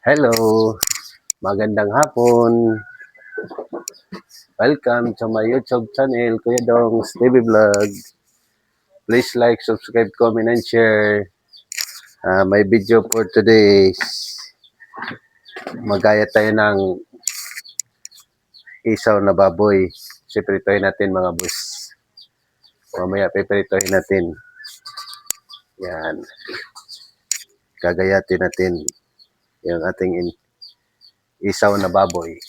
Hello, magandang hapon. Welcome to my YouTube channel, Kuya Dong's TV Vlog. Please like, subscribe, comment, and share. My video for today is magaya tayo ng isaw na baboy. Sipritohin natin mga boss. Mamaya pipritohin natin. Yan. Gagayatin natin yung ating isaw na baboy.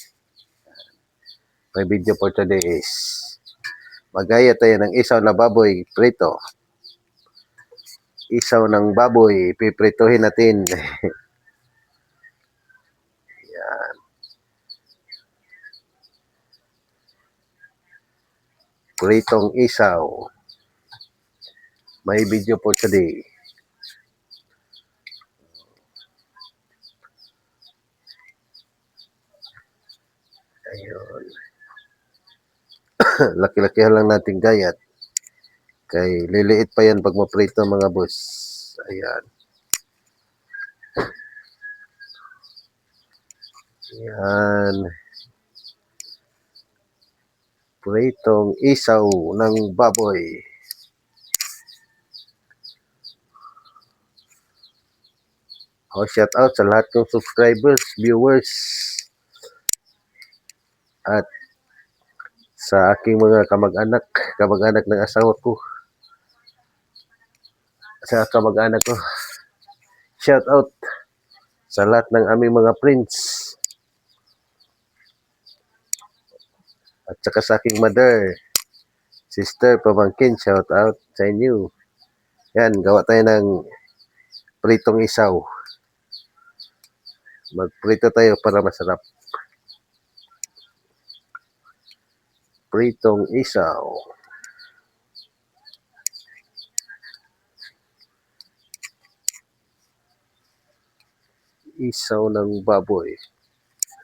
My video for today is magaya tayo ng isaw na baboy prito. Isaw ng baboy, pipritohin natin. Yan. Pritong isaw. May video for today. Ayun. Laki-lakihan lang natin gayat. Kay liliit pa yan pag maprito mga boss. Ayan. Ayan. Pritong isaw ng baboy. Shout out sa lahat ng subscribers, viewers, at sa aking mga kamag-anak ng asawa ko, sa kamag-anak ko. Shout out sa lahat ng aming mga friends. At saka sa aking mother, sister, pamangkin, shout out sa inyo. Yan, gawa tayo ng pritong isaw. Magprito tayo para masarap. Pritong isaw. Isaw ng baboy.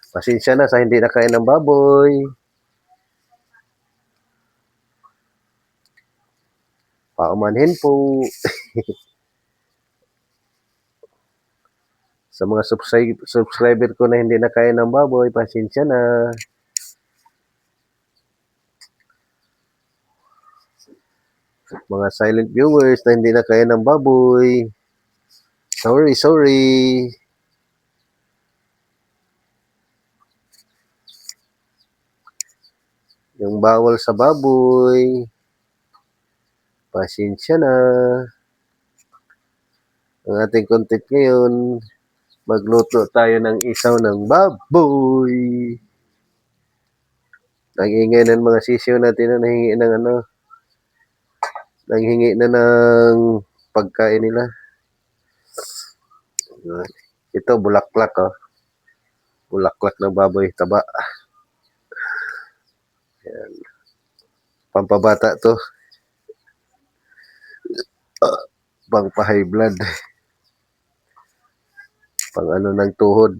Pasensya na sa hindi nakain ng baboy. Paumanhin po. Sa mga subscriber ko na hindi nakain ng baboy, pasensya na. Mga silent viewers na hindi nakain ng baboy, sorry. Yung bawal sa baboy, pasensya na. Ang ating content ngayon, magluto tayo ng isaw ng baboy. Nangingay ng mga sisiyo natin na nanghingi na ng pagkain nila. Ito, bulaklak, oh. Bulaklak ng baboy, taba. Yan. Pampabata to. Pang pa-high blood. Pang ano ng tuhod.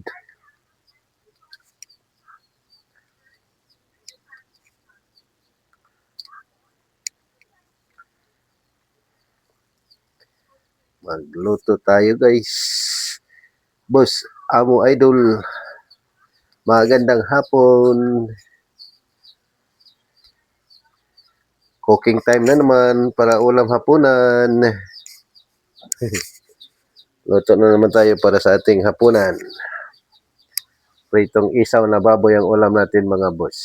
Magluto tayo guys. Boss, amo idol. Magandang hapon. Cooking time na naman para ulam hapunan. Luto na naman tayo para sa ating hapunan. Pritong isaw na baboy ang ulam natin mga boss.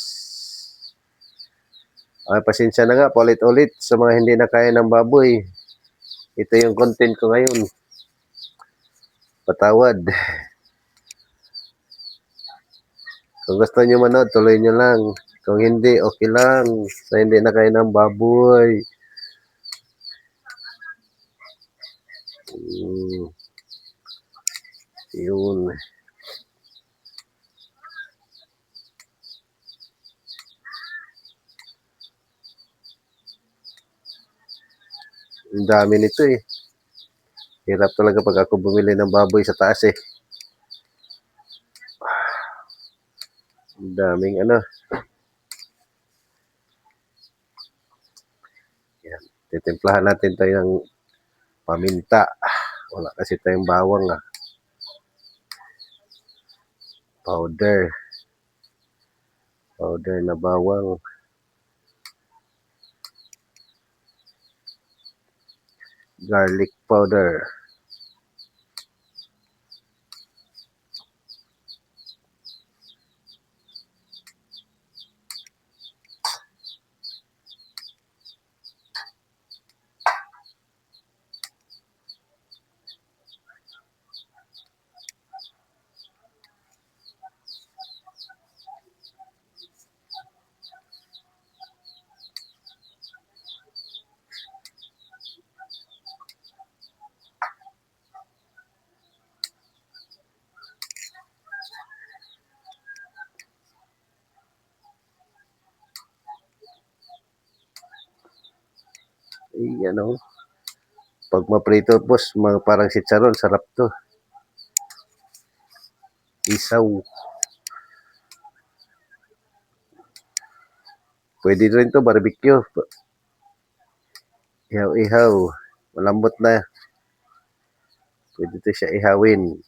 Pasensya na nga, paulit-ulit sa mga hindi nakain ng baboy. Ito yung content ko ngayon. Patawad. Kung gusto nyo manood, tuloy nyo lang. Kung hindi, okay lang. Sa hindi nakain ng baboy. Yun. Ang dami nito eh. Hirap talaga pag ako bumili ng baboy sa taas eh. Ang daming ano. Yan. Titimplahan natin tayo ng paminta. Wala kasi tayong bawang ah. powder. Powder na bawang. Garlic powder. Ayan o. Pag maprito, boss, parang chicharon, sarap to. Isaw. Pwede rin to, barbecue. Ihaw-ihaw. Malambot na. Pwede to siya ihawin.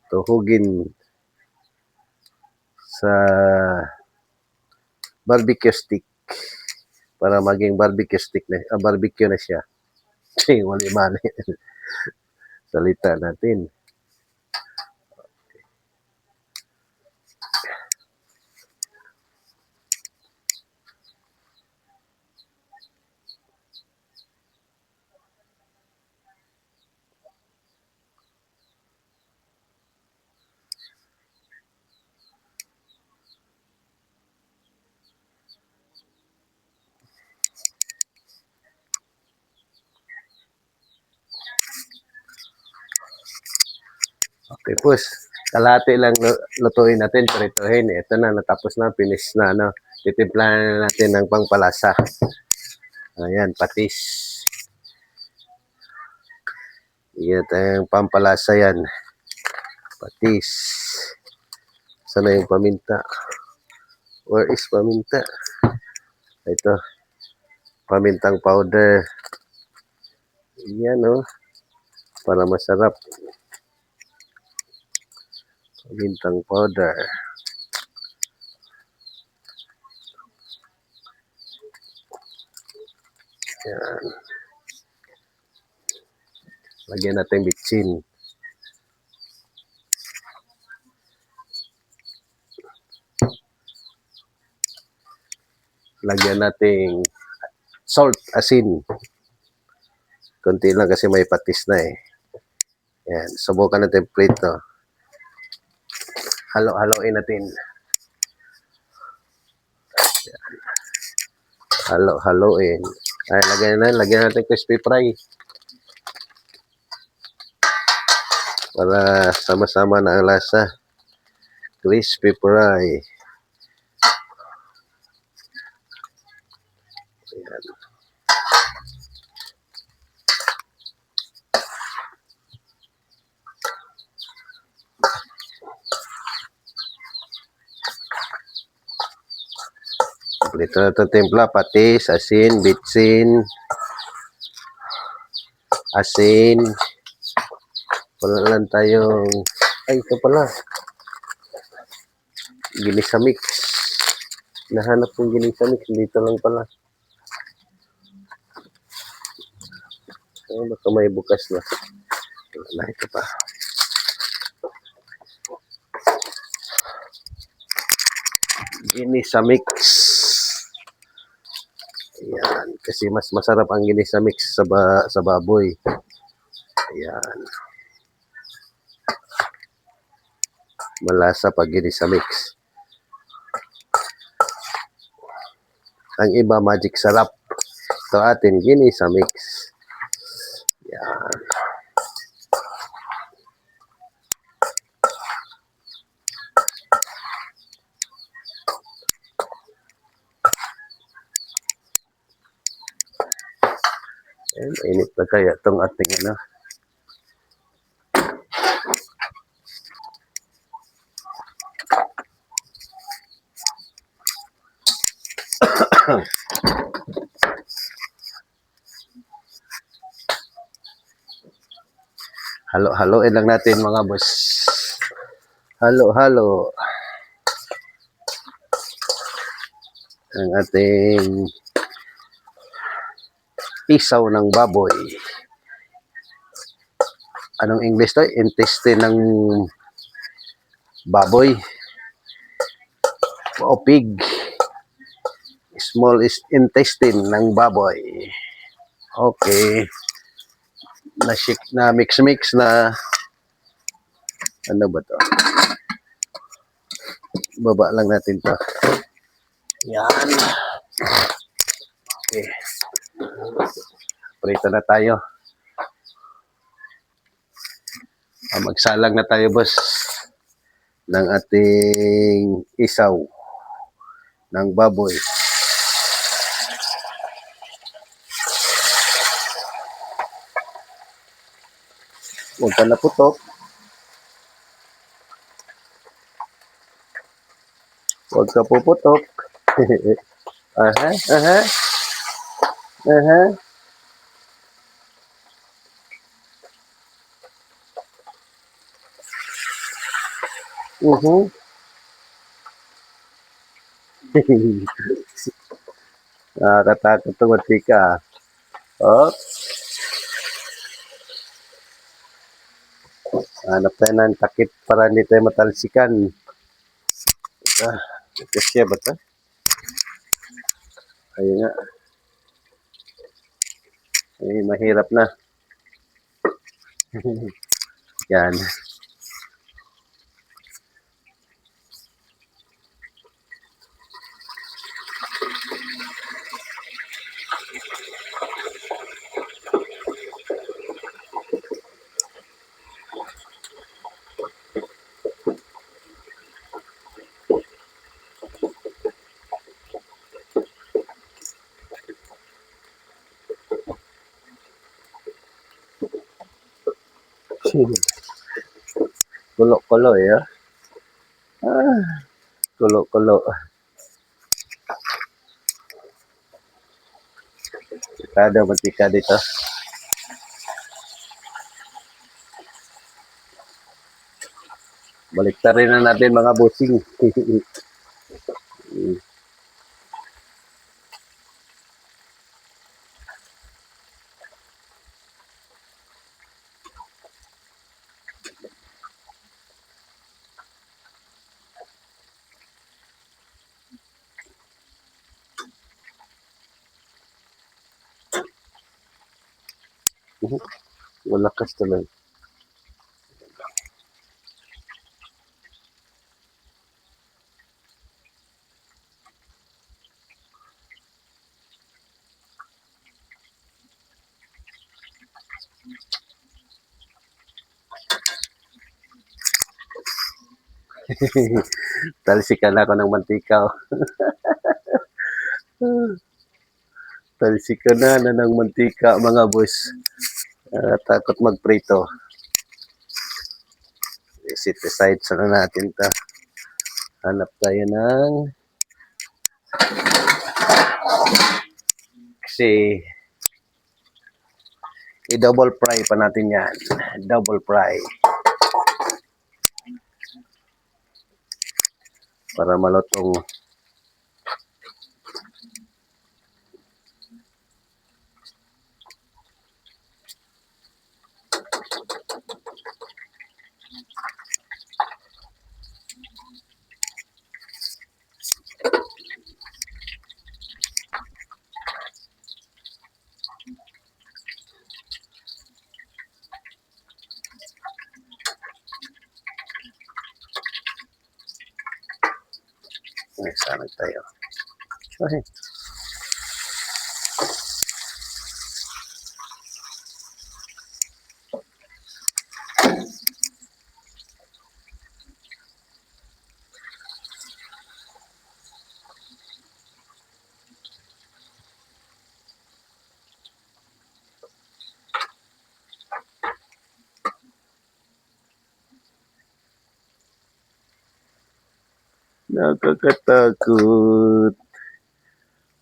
Tuhugin sa barbecue stick para maging barbecue stick na, barbecue na siya. Wala mali. Salita natin. Okay, pues. Kalahati lang lutuin natin, prituhin. Ito na, natapos na, finish na. Ano. Titimplahan na natin ng pangpalasa. Ayan, patis. Iyan tayong pampalasa yan. Patis. Sana yung paminta? Where is paminta? Ito. Pamintang powder. Yan o. Para masarap. Pamintang powder. Yan. Lagyan natin bitsin. Lagyan natin salt, asin. Kunti lang kasi may patis na eh. Yan. Subukan natin prito. Halo-haloin natin. Yan. Halo-haloin. Ay, lagyan natin crispy fry. Para sama-sama na ang lasa. Crispy fry. Ayan. Kompleto na itong timpla. Patis, asin, bitsin, asin. Wala lang tayong, ay ito pala, ginisa mix. Nahanap kong ginisa mix, dito lang pala. Oh, baka may bukas na. Wala, ito pa. Ginisa mix. Ayan, kasi mas masarap ang ginisa mix sa baboy. Ayan. Malasa pag ginisa mix. Ang iba, magic sarap. Ito atin, ginisa mix. Ayan. Ayan, init na kaya itong ating ano. Halo-haloin lang natin mga boss. Halo-halo ang ating isaw ng baboy. Anong English to? Intestine ng baboy o pig. Small is intestine ng baboy. Okay. Na mix na ano ba to? Baba lang natin to. Yan. Okay. Prito na tayo. Magsalang na tayo, boss, ng ating isaw ng baboy. Huwag ka na putok. Huwag ka puputok. Aha, aha, aha. Nakakatakot ito, matika. Oh, hanap tayo ng takip para hindi tayo matalsikan. Kasi ba ito? Ayun nga. Ay, mahirap na. Yan. Kulo-kulo eh. Kulo-kulo. Kada matika dito. Baliktarin na natin mga bossing. Malakas tuloy. Talsikan ako ng mantika. Talsikan na ng mantika, mga boss. Takot magprito. Set aside sana natin ta. Hanap tayo ng kasi i-double fry pa natin yan. Double fry. Para malutong. Sana tayo. Okay. Nakakatakot.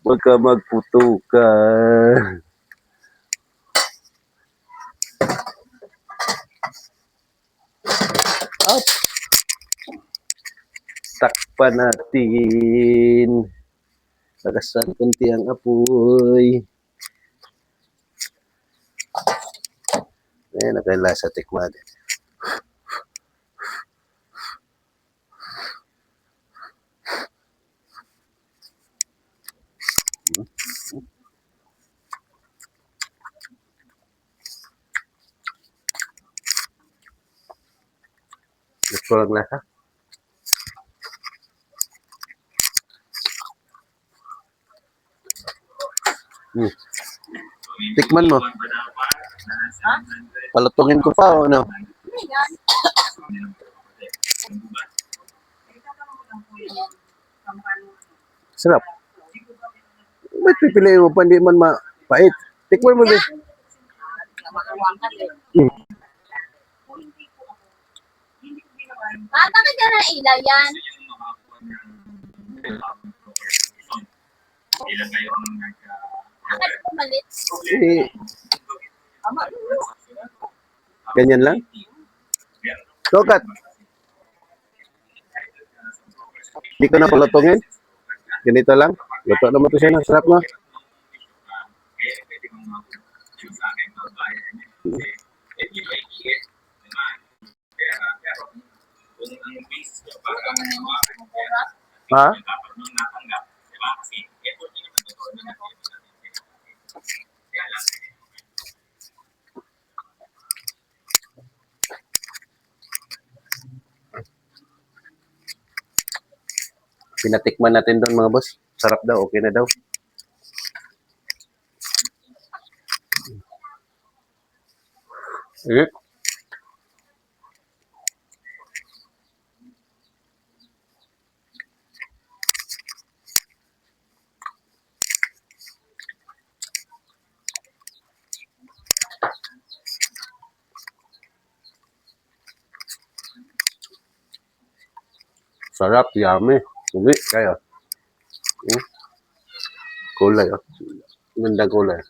Baka magputukan. Up. Takpan natin. Lagasan kunti ang apoy. Ayan, nakailasa tikman. Gusto lang lasa. Tikman mo. Palutungin ko pa o ano? Sarap. Ba't pipiliin mo pa hindi man mapait? Tikman mo din. Bakit ka na ilaw yan? Bakit pumalit? Eh, ganyan lang. Tokat. Hindi ko na palutungin. Ganito lang. Luto naman ito siya na. Sarap na. Ha? Pinatikman natin doon mga boss. Sarap daw. Okay na daw. Eh. Sarap, yummy. Uwi, kayo. Kulay, oh. Gandang kulay.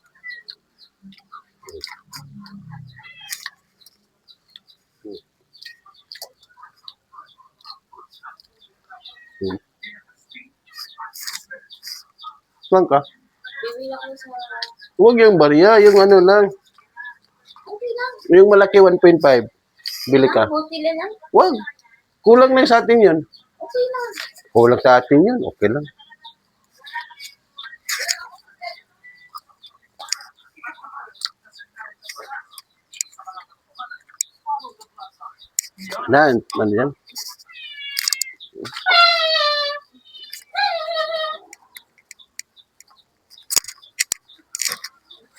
Saan ka? Bibili ako sa... Huwag yung barya, yung ano lang. Okay lang. Yung malaki 1.5. Bili ka. Buti lang. Huwag. Kulang na sa atin yun. Okay lang. Kulang sa atin yun. Okay lang. Na, ano yan?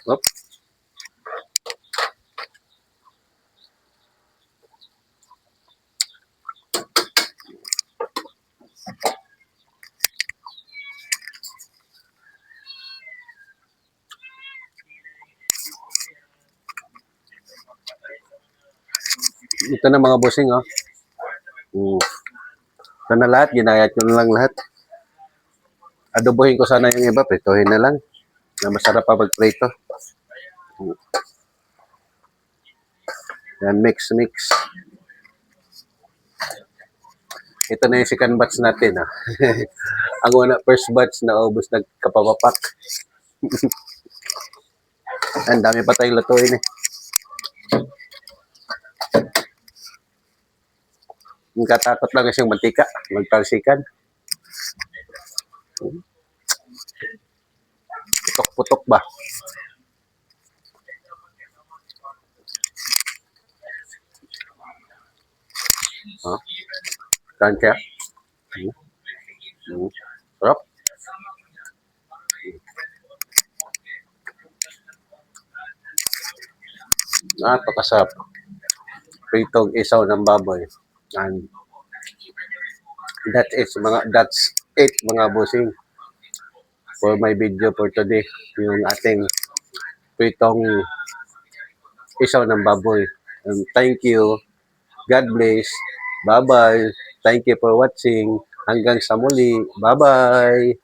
Op. Ito na mga bossing, oh. Ito na lahat. Ginayat ko na lang lahat. Adobohin ko sana yung iba. Pritohin na lang. Na masarap pa mag-prito. Yan, mix. Ito na yung second batch natin, ah. Ang una, first batch na ubos nagkapapapak. Ang dami pa tayong lutuin, eh. Yung katakot lang kasi yung mantika. Magtalsikan. Putok-putok ba? Huh? Kansya? Sarap. Napakasarap. Pritong isaw ng baboy. And that's it mga bossing for my video for today. Yung ating pritong isaw ng baboy. And thank you. God bless. Bye-bye. Thank you for watching. Hanggang sa muli. Bye-bye.